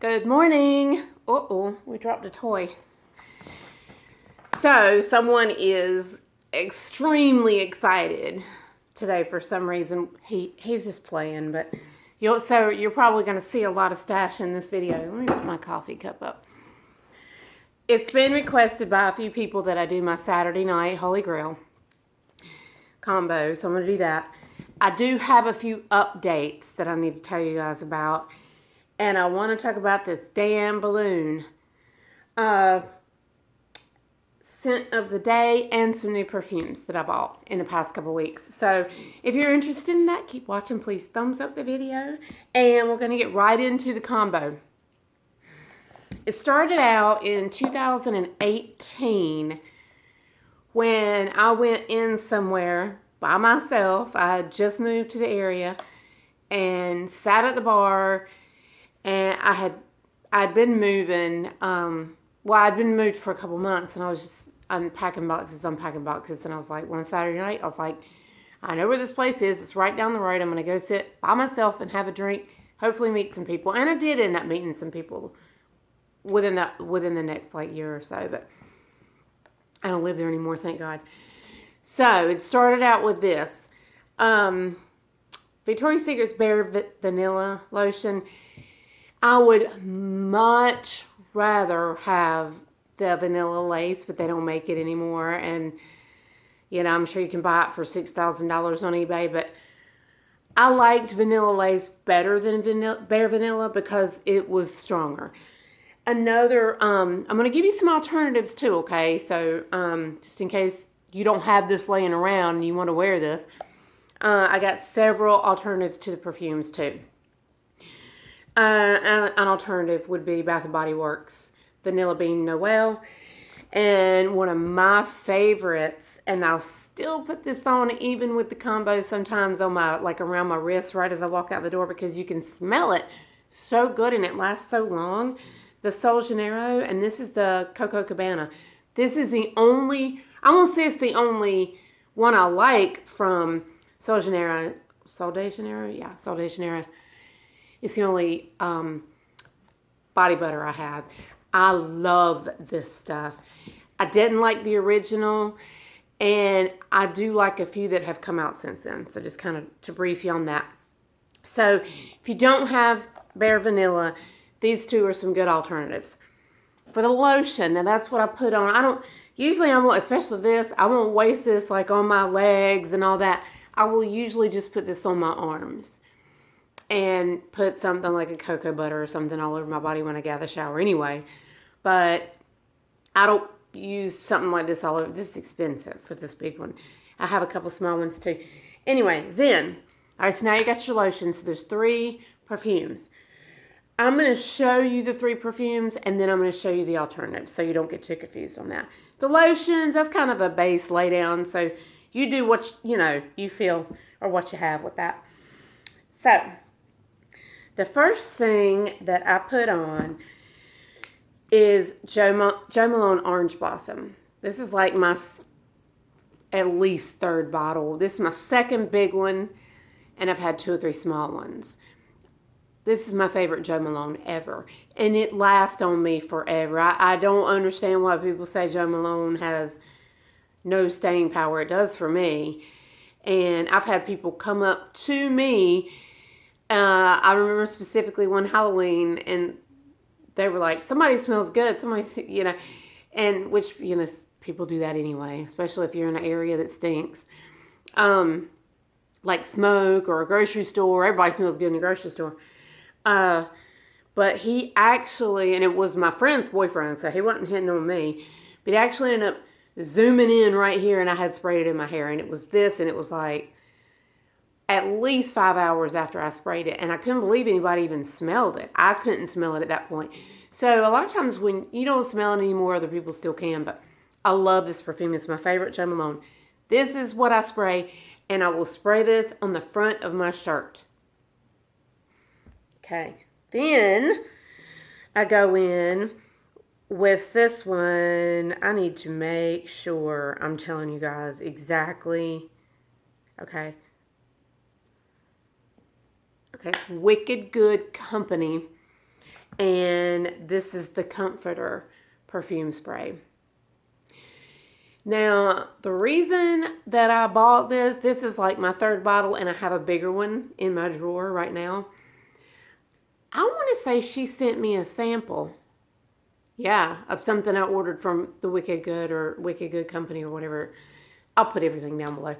Good morning. Uh-oh, we dropped a toy. So, someone is extremely excited today for some reason. He's just playing, but you're probably going to see a lot of stash in this video. Let me put my coffee cup up. It's been requested by a few people that I do my Saturday night Holy Grail combo, so I'm going to do that. I do have a few updates that I need to tell you guys about. And I want to talk about this damn balloon scent of the day and some new perfumes that I bought in the past couple weeks. So if you're interested in that, keep watching. Please thumbs up the video. And we're going to get right into the combo. It started out in 2018 when I went in somewhere by myself. I had just moved to the area and sat at the bar. And I'd been moving, I'd been moved for a couple months, and I was just unpacking boxes, and I was like, one Saturday night, I was like, I know where this place is. It's right down the road. I'm going to go sit by myself and have a drink, hopefully meet some people. And I did end up meeting some people within the next, year or so, but I don't live there anymore, thank God. So, it started out with this. Victoria's Secret's Bare Vanilla Lotion. I would much rather have the vanilla lace, but they don't make it anymore. And, I'm sure you can buy it for $6,000 on eBay. But I liked vanilla lace better than Bare Vanilla because it was stronger. Another, I'm going to give you some alternatives too, okay? So, just in case you don't have this laying around and you want to wear this, I got several alternatives to the perfumes too. An alternative would be Bath & Body Works Vanilla Bean Noel. And one of my favorites, and I'll still put this on even with the combo sometimes on my, around my wrist right as I walk out the door because you can smell it so good and it lasts so long. The Sol de Janeiro, and this is the Coco Cabana. This is the only, I won't say it's the only one I like from Sol de Janeiro. Sol de Janeiro? Yeah, Sol de Janeiro. It's the only body butter I have. I love this stuff. I didn't like the original, and I do like a few that have come out since then. So just kind of to brief you on that. So if you don't have Bare Vanilla, these two are some good alternatives. For the lotion, now that's what I put on. Especially this, I won't waste this on my legs and all that. I will usually just put this on my arms. And put something like a cocoa butter or something all over my body when I get out of the shower anyway. But I don't use something like this all over. This is expensive for this big one. I have a couple small ones too. Anyway, then, all right, so now you got your lotion. So there's 3 perfumes. I'm going to show you the 3 perfumes, and then I'm going to show you the alternatives so you don't get too confused on that. The lotions, that's kind of a base lay down. So you do what, you feel or what you have with that. So the first thing that I put on is Jo Malone Orange Blossom. This is my at least 3rd bottle. This is my 2nd big one, and I've had 2 or 3 small ones. This is my favorite Jo Malone ever, and it lasts on me forever. I don't understand why people say Jo Malone has no staying power. It does for me, and I've had people come up to me. I remember specifically one Halloween, and they were like, somebody smells good, and which, people do that anyway, especially if you're in an area that stinks. Like smoke or a grocery store, everybody smells good in a grocery store. But he actually, and it was my friend's boyfriend, so he wasn't hitting on me, but he actually ended up zooming in right here, and I had sprayed it in my hair, and it was this, and it was at least 5 hours after I sprayed it, and I couldn't believe anybody even smelled it. I couldn't smell it at that point. So a lot of times when you don't smell it anymore, other people still can, but I love this perfume. It's my favorite Jo Malone. This is what I spray, and I will spray this on the front of my shirt. Okay, then I go in with this one. I need to make sure I'm telling you guys exactly. Okay. Okay, Wicked Good Company. And this is the Comforter perfume spray. Now, the reason that I bought this is like my third bottle, and I have a bigger one in my drawer right now. I want to say she sent me a sample. Yeah, of something I ordered from the Wicked Good or Wicked Good Company or whatever. I'll put everything down below.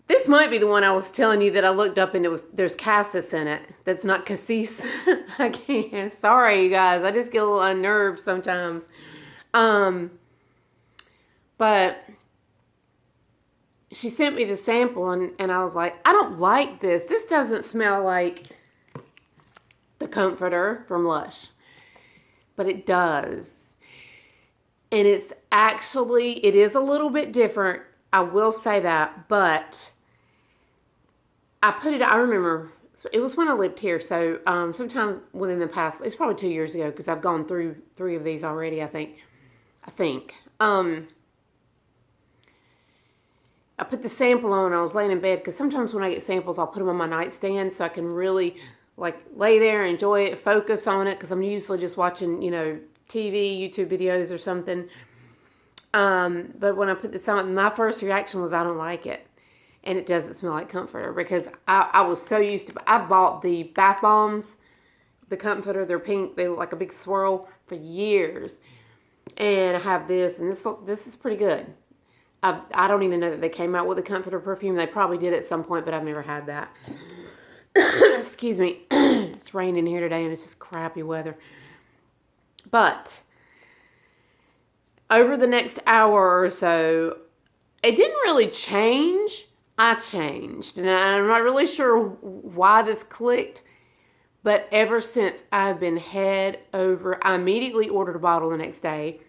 This might be the one I was telling you that I looked up and there's cassis in it. That's not cassis. I can't. Sorry, you guys. I just get a little unnerved sometimes. But she sent me the sample and I was like, I don't like this. This doesn't smell like the Comforter from Lush. But it does. And it is a little bit different. I will say that. But I remember, it was when I lived here. So sometime within the past, it's probably 2 years ago because I've gone through 3 of these already, I think. I put the sample on. I was laying in bed because sometimes when I get samples, I'll put them on my nightstand so I can really like lay there, enjoy it, focus on it, because I'm usually just watching, TV, YouTube videos or something. But when I put this on, my first reaction was I don't like it. And it doesn't smell like Comforter because I was so used to, I bought the bath bombs, the Comforter, they're pink, they look like a big swirl for years. And I have this, and this is pretty good. I don't even know that they came out with a Comforter perfume. They probably did at some point, but I've never had that. Excuse me. It's raining here today, and it's just crappy weather. But over the next hour or so, it didn't really change. I changed, and I'm not really sure why this clicked, but ever since I've been head over, I immediately ordered a bottle the next day.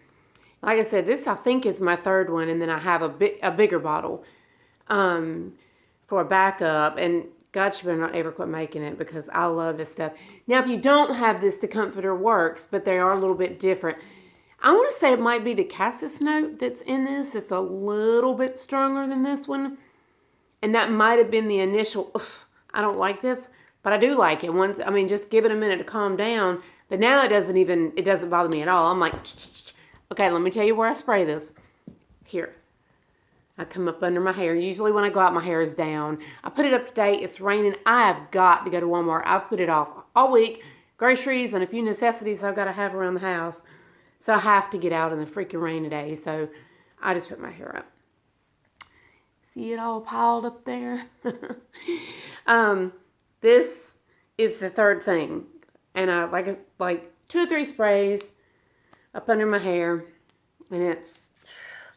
Like I said, this I think is my third one, and then I have a bigger bottle for a backup, and God, you better not ever quit making it because I love this stuff. Now, if you don't have this, the Comforter works, but they are a little bit different. I want to say it might be the cassis note that's in this. It's a little bit stronger than this one. And that might have been the initial, I don't like this, but I do like it. Just give it a minute to calm down. But now it doesn't bother me at all. I'm like, okay, let me tell you where I spray this. Here. I come up under my hair. Usually when I go out, my hair is down. I put it up to date. It's raining. I have got to go to Walmart. I've put it off all week. Groceries and a few necessities I've got to have around the house. So I have to get out in the freaking rain today. So I just put my hair up. See it all piled up there? This is the third thing. And I like 2 or 3 sprays up under my hair. And it's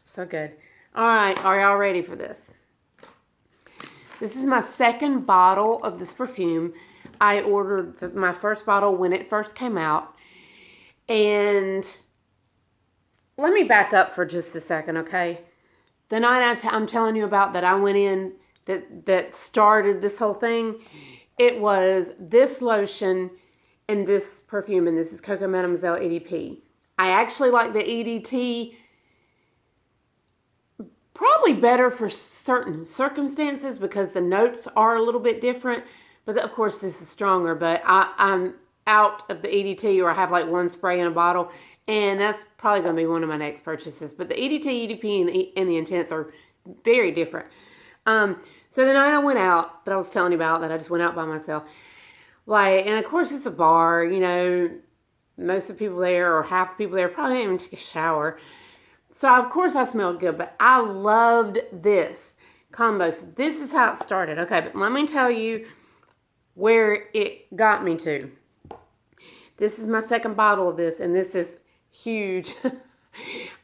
so good. All right, are y'all ready for this? This is my second bottle of this perfume. I ordered my first bottle when it first came out. And let me back up for just a second, okay? The night I'm telling you about that I went in, that started this whole thing, it was this lotion and this perfume, and this is Coco Mademoiselle EDP. I actually like the EDT probably better for certain circumstances because the notes are a little bit different. But of course, this is stronger. But I'm out of the EDT, or I have like 1 spray in a bottle. And that's probably going to be one of my next purchases. But the EDT, EDP, and the Intense are very different. So the night I went out, that I was telling you about, that I just went out by myself. And of course it's a bar, most of the people there, or half the people there, probably didn't even take a shower. So of course I smelled good, but I loved this combo. So this is how it started. Okay, but let me tell you where it got me to. This is my second bottle of this, and this is huge.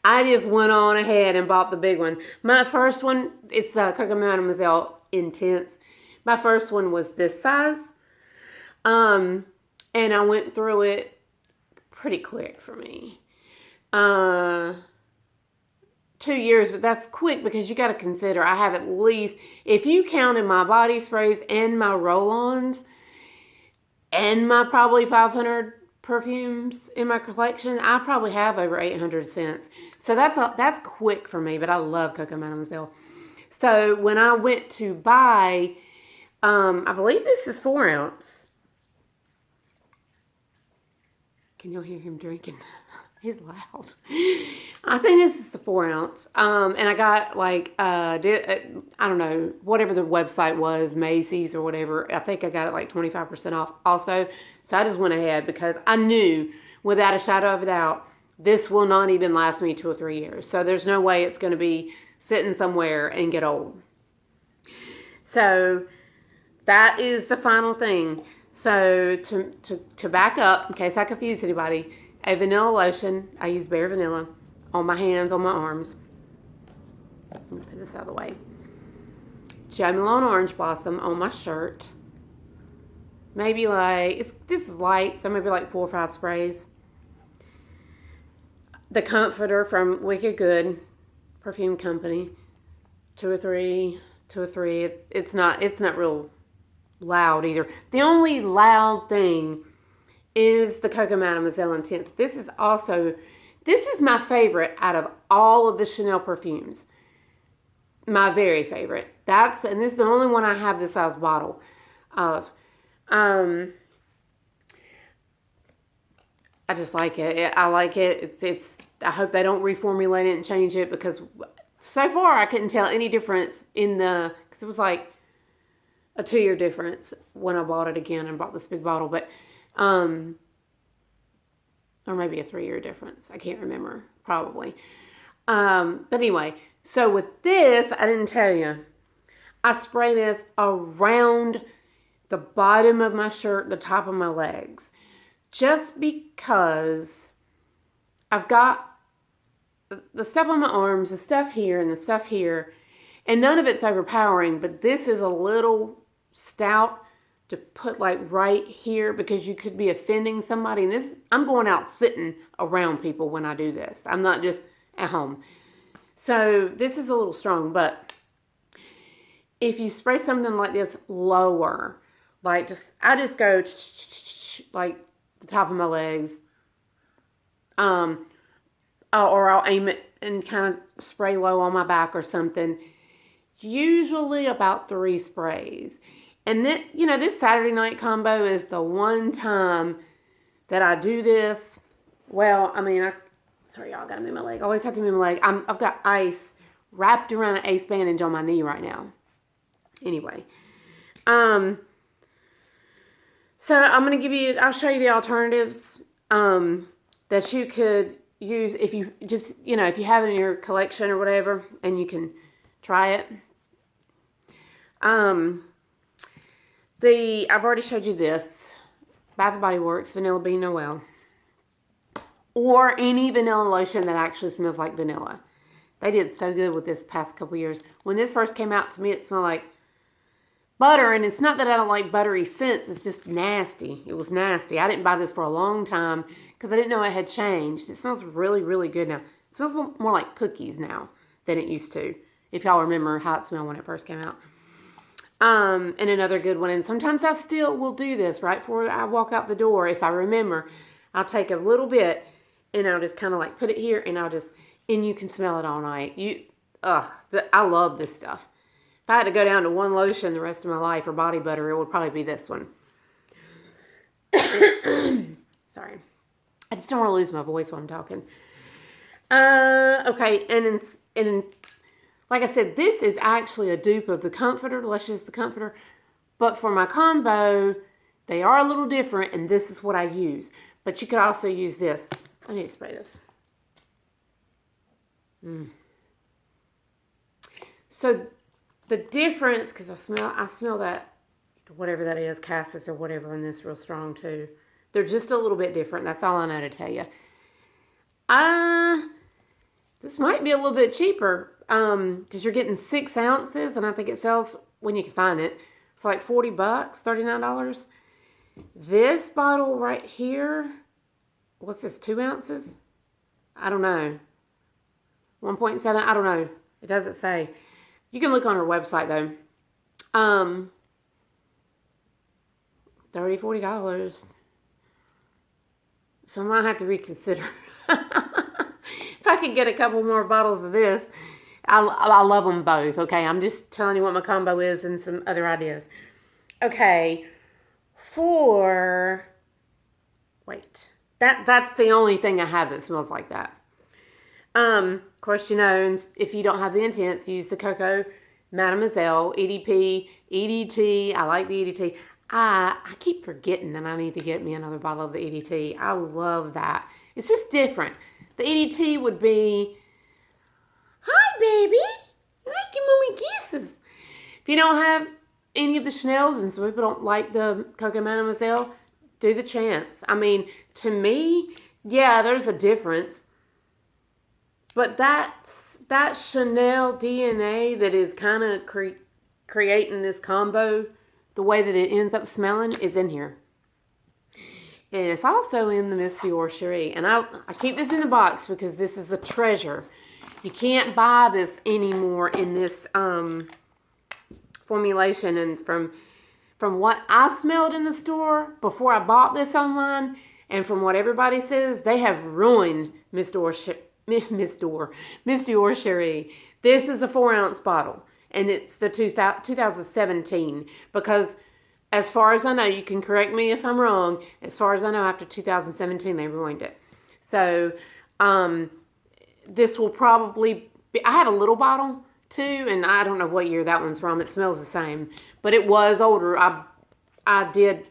I just went on ahead and bought the big one. My first one, it's the Coco Mademoiselle Intense. My first one was this size. And I went through it pretty quick for me. 2 years, but that's quick because you got to consider I have at least, if you counted my body sprays and my roll-ons and my probably 500 perfumes in my collection, I probably have over 800 scents. So that's quick for me, but I love Coco Mademoiselle. So when I went to buy I believe this is 4 ounce. Can y'all hear him drinking? He's loud. I think this is the 4 ounce. And I got like, I don't know, whatever the website was, Macy's or whatever. I think I got it like 25% off also. So I just went ahead because I knew without a shadow of a doubt, this will not even last me 2 or 3 years. So there's no way it's going to be sitting somewhere and get old. So that is the final thing. So to back up, in case I confuse anybody, a vanilla lotion. I use bare vanilla on my hands, on my arms. Let me put this out of the way. Malone Orange Blossom on my shirt. Maybe like, this is light, so maybe like 4 or 5 sprays. The Comforter from Wicked Good Perfume Company. 2 or 3. It's not real loud either. The only loud thing is the Coco Mademoiselle Intense. This is my favorite out of all of the Chanel perfumes. My very favorite. And this is the only one I have this size bottle of. I just like it. I like it. I hope they don't reformulate it and change it, because so far I couldn't tell any difference because it was like a 2-year difference when I bought it again and bought this big bottle, but or maybe a 3-year difference. I can't remember, probably. But anyway, so with this, I didn't tell you, I spray this around the bottom of my shirt, the top of my legs, just because I've got the stuff on my arms, the stuff here, and the stuff here, and none of it's overpowering, but this is a little stout to put like right here, because you could be offending somebody. And I'm going out sitting around people when I do this. I'm not just at home. So this is a little strong, if you spray something like this lower, like I just go like the top of my legs, or I'll aim it and kind of spray low on my back or something. Usually about 3 sprays. And then, this Saturday night combo is the one time that I do this. Well, sorry, y'all, gotta move my leg. I always have to move my leg. I've got ice wrapped around an ace bandage on my knee right now. Anyway. So I'm going to I'll show you the alternatives that you could use if you just, if you have it in your collection or whatever, and you can try it. I've already showed you this. Bath & Body Works Vanilla Bean Noel. Or any vanilla lotion that actually smells like vanilla. They did so good with this past couple years. When this first came out, to me it smelled like butter. And it's not that I don't like buttery scents. It's just nasty. It was nasty. I didn't buy this for a long time because I didn't know it had changed. It smells really, really good now. It smells more like cookies now than it used to. If y'all remember how it smelled when it first came out. And another good one, and sometimes I still will do this right before I walk out the door. If I remember, I'll take a little bit and I'll just kind of like put it here, and and you can smell it all night. I love this stuff. If I had to go down to one lotion the rest of my life, or body butter, it would probably be this one. Sorry. I just don't want to lose my voice while I'm talking. Okay, and like I said, this is actually a dupe of the Comforter, Luscious the Comforter. But for my combo, they are a little different, and this is what I use. But you could also use this. I need to spray this. So the difference, because I smell that, whatever that is, cassis or whatever, in this real strong too. They're just a little bit different. That's all I know to tell you. This might be a little bit cheaper. Because you're getting 6 ounces, and I think it sells, when you can find it, for like $40, $39. This bottle right here, what's this, 2 ounces? I don't know. 1.7, I don't know. It doesn't say. You can look on her website though. $30, $40. So I might have to reconsider. If I could get a couple more bottles of this. I love them both, okay? I'm just telling you what my combo is and some other ideas. Okay, for, wait, that's the only thing I have that smells like that. Of course, you know, if you don't have the intense, use the Cocoa Mademoiselle, EDP, EDT. I like the EDT. I keep forgetting that I need to get me another bottle of the EDT. I love that. It's just different. The EDT would be, hi, baby. I like your mommy kisses. If you don't have any of the Chanel's and some people don't like the Cocoa Mademoiselle, do the Chance. I mean, to me, yeah, there's a difference. But that Chanel DNA that is kind of creating this combo, the way that it ends up smelling, is in here. And it's also in the Miss Dior Cherie. And I keep this in the box because this is a treasure. You can't buy this anymore in this formulation. And from what I smelled in the store before I bought this online, and from what everybody says, they have ruined Miss Dior Cherie. This is a 4-ounce bottle, and it's the 2017, because as far as I know, you can correct me if I'm wrong, as far as I know, after 2017, they ruined it. So, this will probably be, I have a little bottle too, and I don't know what year that one's from. It smells the same, but it was older. I did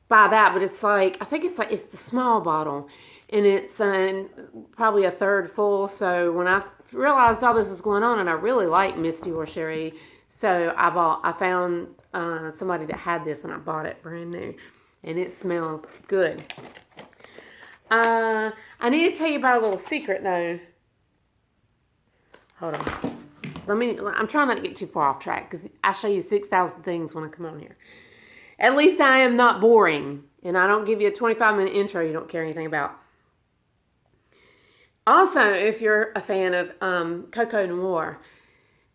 buy that, but it's like, I think it's the small bottle, and it's probably a third full. So when I realized all this was going on, and I really like Miss Dior Cherie, so I found somebody that had this, and I bought it brand new, and it smells good. I need to tell you about a little secret though. Hold on. I'm trying not to get too far off track, because I show you 6,000 things when I come on here. At least I am not boring, and I don't give you a 25-minute intro you don't care anything about. Also, if you're a fan of Coco Noir,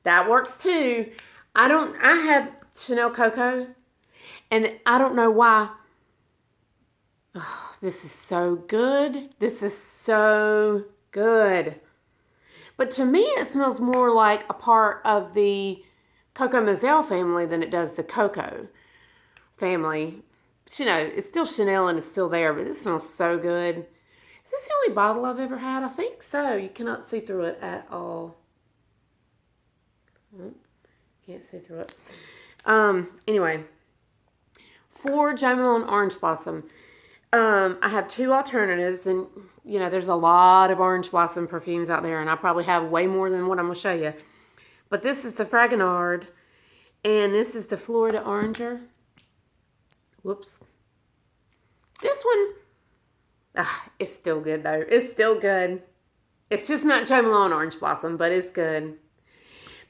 that works too. I have Chanel Coco, and I don't know why. Oh, this is so good. This is so good. But to me, it smells more like a part of the Coco Mademoiselle family than it does the Coco family. You know, it's still Chanel and it's still there, but it smells so good. Is this the only bottle I've ever had? I think so. You cannot see through it at all. Can't see through it. Anyway, for Jo Malone Orange Blossom, I have two alternatives, and you know, there's a lot of Orange Blossom perfumes out there, and I probably have way more than what I'm going to show you. But this is the Fragonard, and this is the Florida Oranger. Whoops. This one, it's still good though. It's still good. It's just not Jo Malone Orange Blossom, but it's good.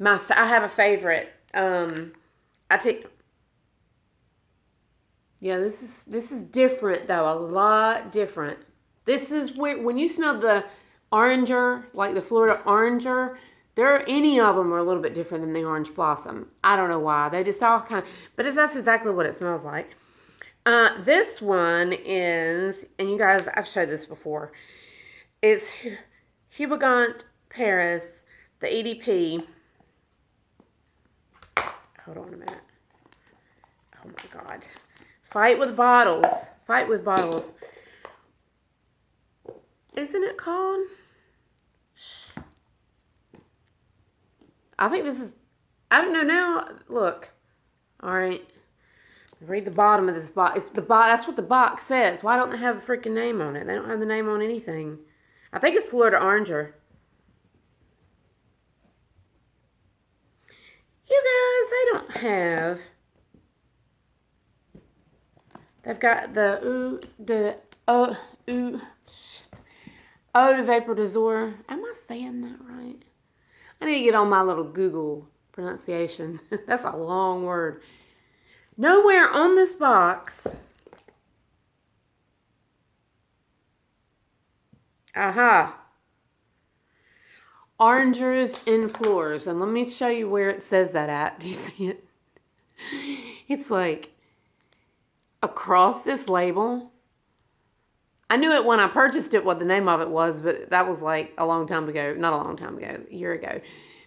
I have a favorite. Yeah, this is different though, a lot different. This is where, when you smell the Oranger, like the Florida Oranger, any of them are a little bit different than the Orange Blossom. I don't know why. They just all kind of, but that's exactly what it smells like. This one is, and you guys, I've showed this before. It's Hubigant Paris, the EDP. Hold on a minute. Oh my God. Fight with bottles. Fight with bottles. Isn't it called? Shh. I think this is, I don't know now. Look. All right. Read the bottom of this box. That's what the box says. Why don't they have the freaking name on it? They don't have the name on anything. I think it's Florida Oranger. You guys, they don't have. They've got the Eau de Vapor d'Azur. Am I saying that right? I need to get on my little Google pronunciation. That's a long word. Nowhere on this box. Aha. Orangers and floors. And let me show you where it says that at. Do you see it? It's like across this label. I knew it when I purchased it what the name of it was, but that was like a long time ago. Not a long time ago, a year ago.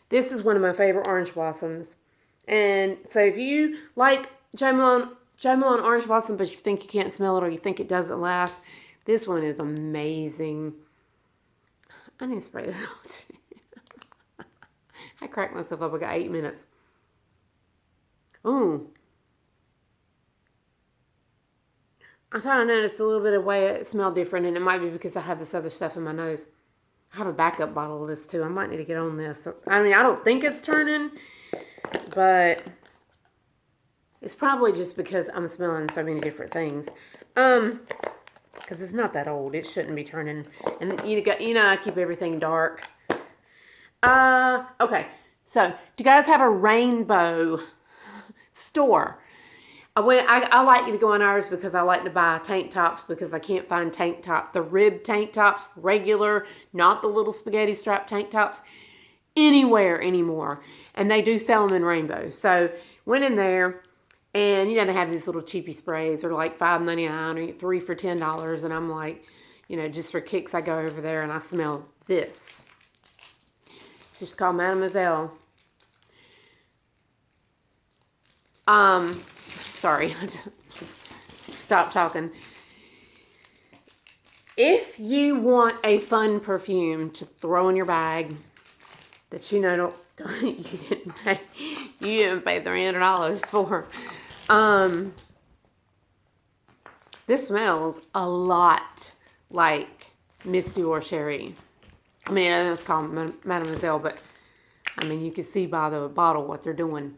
This is one of my favorite Orange Blossoms. And so if you like Jo Malone Orange Blossom, but you think you can't smell it or you think it doesn't last. This one is amazing. I need to spray this on. I cracked myself up. I got 8 minutes. Ooh. I thought I noticed a little bit of way it smelled different, and it might be because I have this other stuff in my nose. I have a backup bottle of this too. I might need to get on this. I mean, I don't think it's turning, but it's probably just because I'm smelling so many different things. Because it's not that old. It shouldn't be turning. And I keep everything dark. Okay. So, do you guys have a rainbow store? I like to go on ours because I like to buy tank tops because I can't find the ribbed tank tops, regular, not the little spaghetti strap tank tops, anywhere anymore. And they do sell them in rainbow. So, went in there, and they have these little cheapy sprays. They're like $5.99 or 3 for $10. And I'm like, just for kicks, I go over there and I smell this. It's just called Mademoiselle. Sorry, stop talking. If you want a fun perfume to throw in your bag that you didn't pay $300 for, this smells a lot like Miss Dior Cherie. I mean, I know it's called Mademoiselle, but I mean, you can see by the bottle what they're doing.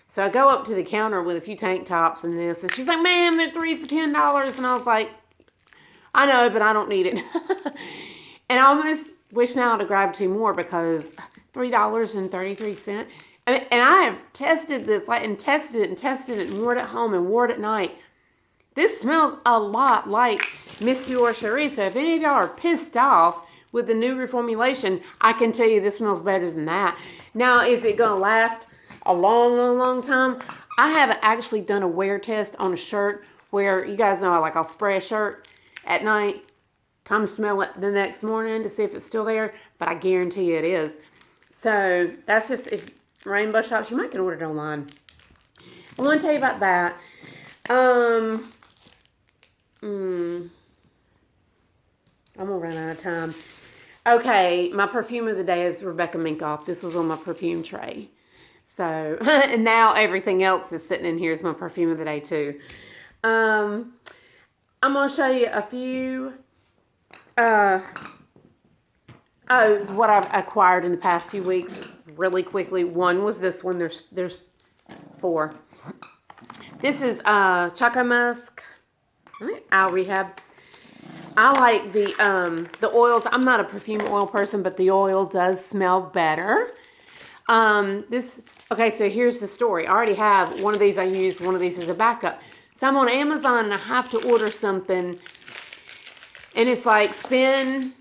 So I go up to the counter with a few tank tops and this, and she's like, "Ma'am, they're 3 for $10. And I was like, "I know, but I don't need it." And I almost wish now to grab 2 more because $3.33. And I have tested this, and tested it, and wore it at home and wore it at night. This smells a lot like Miss Dior Cherie. So if any of y'all are pissed off with the new reformulation, I can tell you this smells better than that. Now, is it going to last a long time? I haven't actually done a wear test on a shirt where, you guys know, I'll spray a shirt at night, come smell it the next morning to see if it's still there, but I guarantee you it is. So that's just, if rainbow shops, you might can order it online. I want to tell you about that. I'm gonna run out of time. Okay, my perfume of the day is Rebecca Minkoff. This was on my perfume tray. So, and now everything else is sitting in here as my perfume of the day too. I'm going to show you a few, what I've acquired in the past few weeks really quickly. One was this one. There's 4. This is, Choco Musk. I'll Rehab. I like the oils. I'm not a perfume oil person, but the oil does smell better. Okay, so here's the story. I already have one of these I used, one of these as a backup. So I'm on Amazon and I have to order something, and it's like spend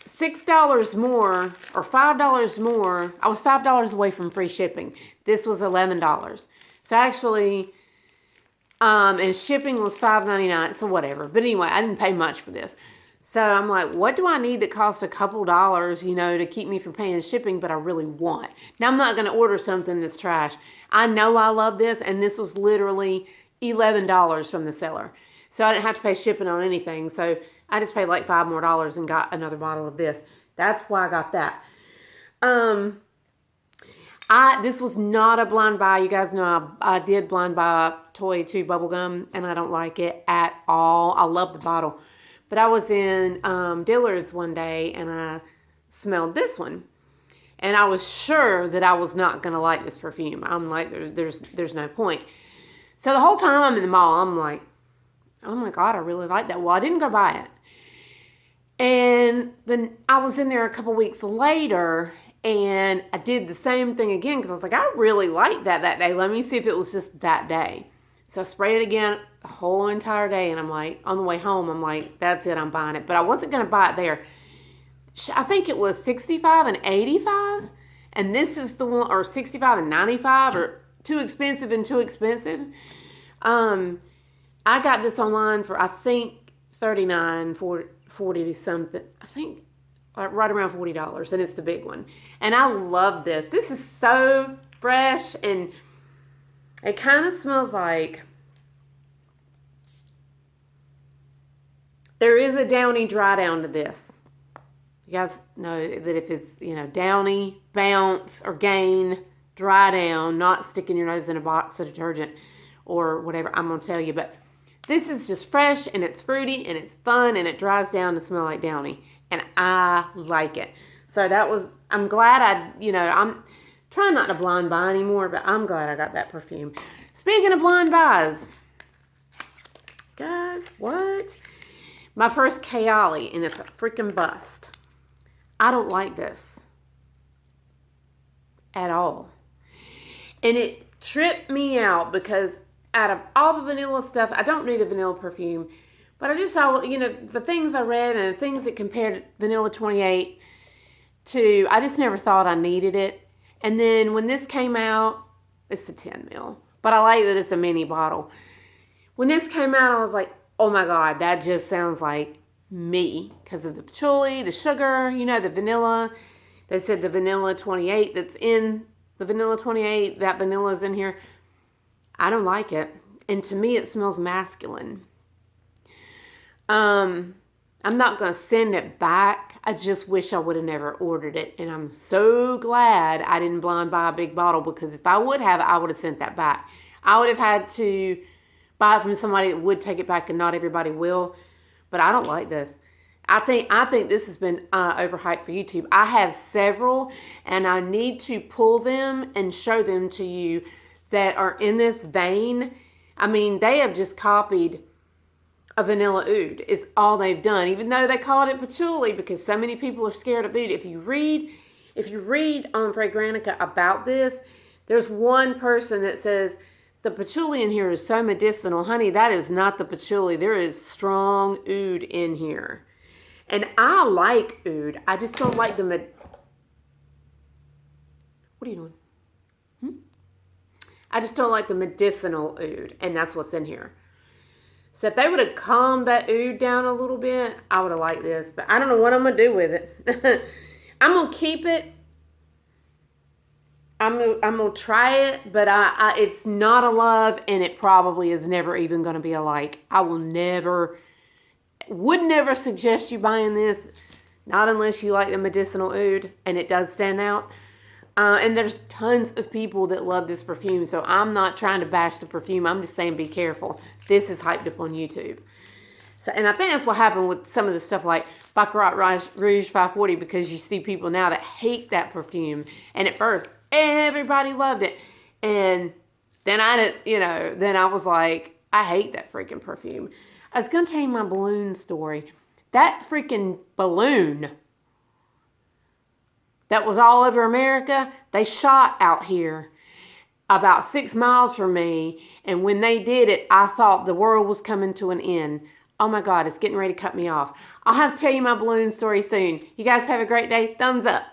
$6 more or $5 more. I was $5 away from free shipping. This was $11. So actually, and shipping was $5.99, so whatever. But anyway, I didn't pay much for this. So I'm like, what do I need that costs a couple dollars, to keep me from paying shipping, but I really want? Now, I'm not going to order something that's trash. I know I love this, and this was literally $11 from the seller. So I didn't have to pay shipping on anything. So I just paid like $5 more and got another bottle of this. That's why I got that. This was not a blind buy. You guys know I did blind buy Toy 2 bubblegum, and I don't like it at all. I love the bottle. But I was in Dillard's one day, and I smelled this one. And I was sure that I was not going to like this perfume. I'm like, there's no point. So the whole time I'm in the mall, I'm like, oh my God, I really like that. Well, I didn't go buy it. And then I was in there a couple weeks later, and I did the same thing again because I was like, I really liked that day. Let me see if it was just that day. So I sprayed it again the whole entire day, and I'm like, on the way home, I'm like, that's it, I'm buying it. But I wasn't going to buy it there. I think it was $65 and $85, and this is the one, or $65 and $95, or too expensive. I got this online for, I think, $39, $40 something. I think right around $40, and it's the big one. And I love this. This is so fresh, and It kind of smells like, there is a downy dry down to this. You guys know that if it's, you know, downy, bounce, or gain, dry down, not sticking your nose in a box of detergent or whatever, I'm going to tell you. But this is just fresh, and it's fruity, and it's fun, and it dries down to smell like downy. And I like it. So that was, I'm glad I'm trying not to blind buy anymore, but I'm glad I got that perfume. Speaking of blind buys, guys, what? My first Kayali, and it's a freaking bust. I don't like this at all. And it tripped me out because out of all the vanilla stuff, I don't need a vanilla perfume. But I just saw, you know, the things I read and the things that compared Vanilla 28 to, I just never thought I needed it. And then when this came out, it's a 10 ml. But I like that it's a mini bottle. When this came out, I was like, oh my God, that just sounds like me. Because of the patchouli, the sugar, you know, the vanilla. They said the Vanilla 28 that's in the Vanilla 28, that vanilla's in here. I don't like it. And to me, it smells masculine. I'm not going to send it back. I just wish I would have never ordered it. And I'm so glad I didn't blind buy a big bottle, because if I would have, I would have sent that back. I would have had to buy it from somebody that would take it back, and not everybody will. But I don't like this. I think this has been overhyped for YouTube. I have several, and I need to pull them and show them to you that are in this vein. I mean, they have just copied a vanilla oud. Is all they've done, even though they called it patchouli, because so many people are scared of oud. If you read on Fragrantica about this, there's one person that says the patchouli in here is so medicinal. Honey, that is not the patchouli. There is strong oud in here. And I like oud. I just don't like the what are you doing? I just don't like the medicinal oud, and that's what's in here. So if they would have calmed that oud down a little bit, I would have liked this. But I don't know what I'm going to do with it. I'm going to keep it. I'm going to try it, but it's not a love, and it probably is never even going to be a like. I will would never suggest you buying this, not unless you like the medicinal oud, and it does stand out. And there's tons of people that love this perfume, so I'm not trying to bash the perfume. I'm just saying be careful. This is hyped up on YouTube. So, and I think that's what happened with some of the stuff like Baccarat Rouge 540, because you see people now that hate that perfume. And at first, everybody loved it. And then I was like, I hate that freaking perfume. I was going to tell you my balloon story. That freaking balloon that was all over America, they shot out here about 6 miles from me. And when they did it, I thought the world was coming to an end. Oh my God, it's getting ready to cut me off. I'll have to tell you my balloon story soon. You guys have a great day. Thumbs up.